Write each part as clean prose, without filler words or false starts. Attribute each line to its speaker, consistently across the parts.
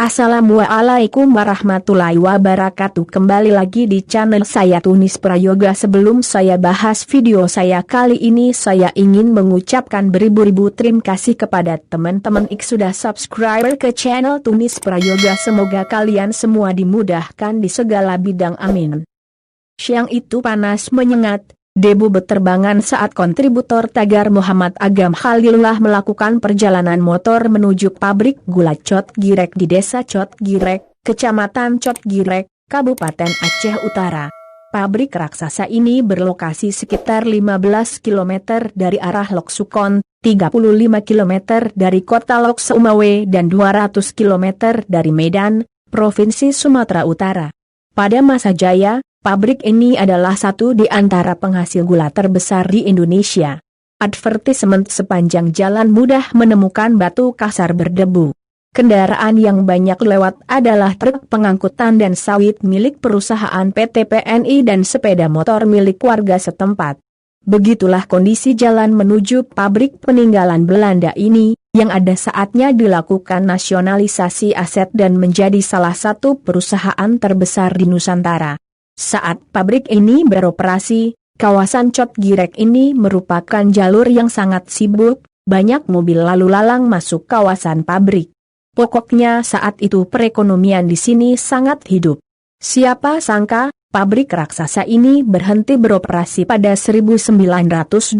Speaker 1: Assalamualaikum warahmatullahi wabarakatuh. Kembali lagi di channel saya Tunis Prayoga. Sebelum saya bahas video saya kali ini, saya ingin mengucapkan beribu-ribu terima kasih kepada teman-teman X sudah subscribe ke channel Tunis Prayoga. Semoga kalian semua dimudahkan di segala bidang, amin. Siang itu panas menyengat, debu berterbangan saat kontributor Tagar Muhammad Agam Khalilullah melakukan perjalanan motor menuju pabrik gula Cot Girek di Desa Cot Girek, Kecamatan Cot Girek, Kabupaten Aceh Utara. Pabrik raksasa ini berlokasi sekitar 15 km dari arah Lok Sukon, 35 km dari kota Lok Sumawe dan 200 km dari Medan, Provinsi Sumatera Utara. Pada masa jaya, pabrik ini adalah satu di antara penghasil gula terbesar di Indonesia. Advertisement sepanjang jalan mudah menemukan batu kasar berdebu. Kendaraan yang banyak lewat adalah truk pengangkutan dan sawit milik perusahaan PT PNI dan sepeda motor milik warga setempat. Begitulah kondisi jalan menuju pabrik peninggalan Belanda ini, yang ada saatnya dilakukan nasionalisasi aset dan menjadi salah satu perusahaan terbesar di Nusantara. Saat pabrik ini beroperasi, kawasan Cot Girek ini merupakan jalur yang sangat sibuk, banyak mobil lalu lalang masuk kawasan pabrik. Pokoknya saat itu perekonomian di sini sangat hidup. Siapa sangka, pabrik raksasa ini berhenti beroperasi pada 1985.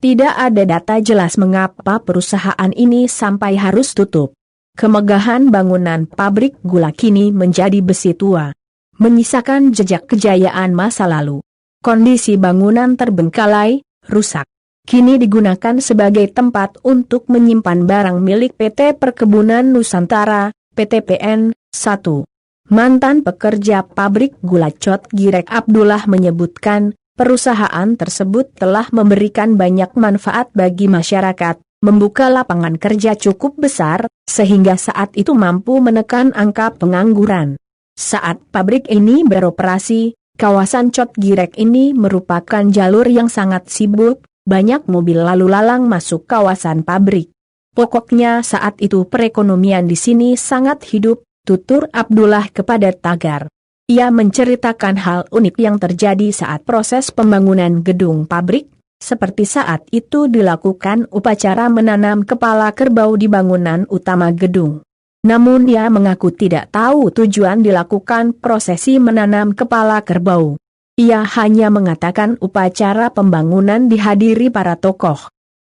Speaker 1: Tidak ada data jelas mengapa perusahaan ini sampai harus tutup. Kemegahan bangunan pabrik gula kini menjadi besi tua, menyisakan jejak kejayaan masa lalu. Kondisi bangunan terbengkalai, rusak. Kini digunakan sebagai tempat untuk menyimpan barang milik PT Perkebunan Nusantara, PTPN, 1. Mantan pekerja pabrik gula Cot Girek Abdullah menyebutkan, perusahaan tersebut telah memberikan banyak manfaat bagi masyarakat, membuka lapangan kerja cukup besar, sehingga saat itu mampu menekan angka pengangguran. Saat pabrik ini beroperasi, kawasan Cot Girek ini merupakan jalur yang sangat sibuk, banyak mobil lalu lalang masuk kawasan pabrik. Pokoknya saat itu perekonomian di sini sangat hidup, tutur Abdullah kepada Tagar. Ia menceritakan hal unik yang terjadi saat proses pembangunan gedung pabrik, seperti saat itu dilakukan upacara menanam kepala kerbau di bangunan utama gedung. Namun ia mengaku tidak tahu tujuan dilakukan prosesi menanam kepala kerbau. Ia hanya mengatakan upacara pembangunan dihadiri para tokoh.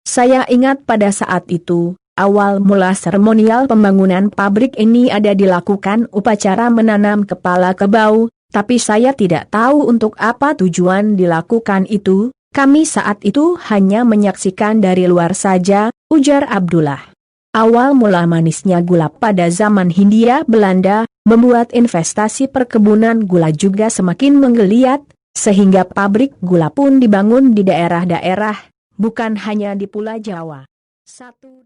Speaker 1: Saya ingat pada saat itu, awal mula seremonial pembangunan pabrik ini ada dilakukan upacara menanam kepala kerbau, tapi saya tidak tahu untuk apa tujuan dilakukan itu, kami saat itu hanya menyaksikan dari luar saja, ujar Abdullah. Awal mula manisnya gula pada zaman Hindia Belanda, membuat investasi perkebunan gula juga semakin menggeliat, sehingga pabrik gula pun dibangun di daerah-daerah, bukan hanya di Pulau Jawa. 1.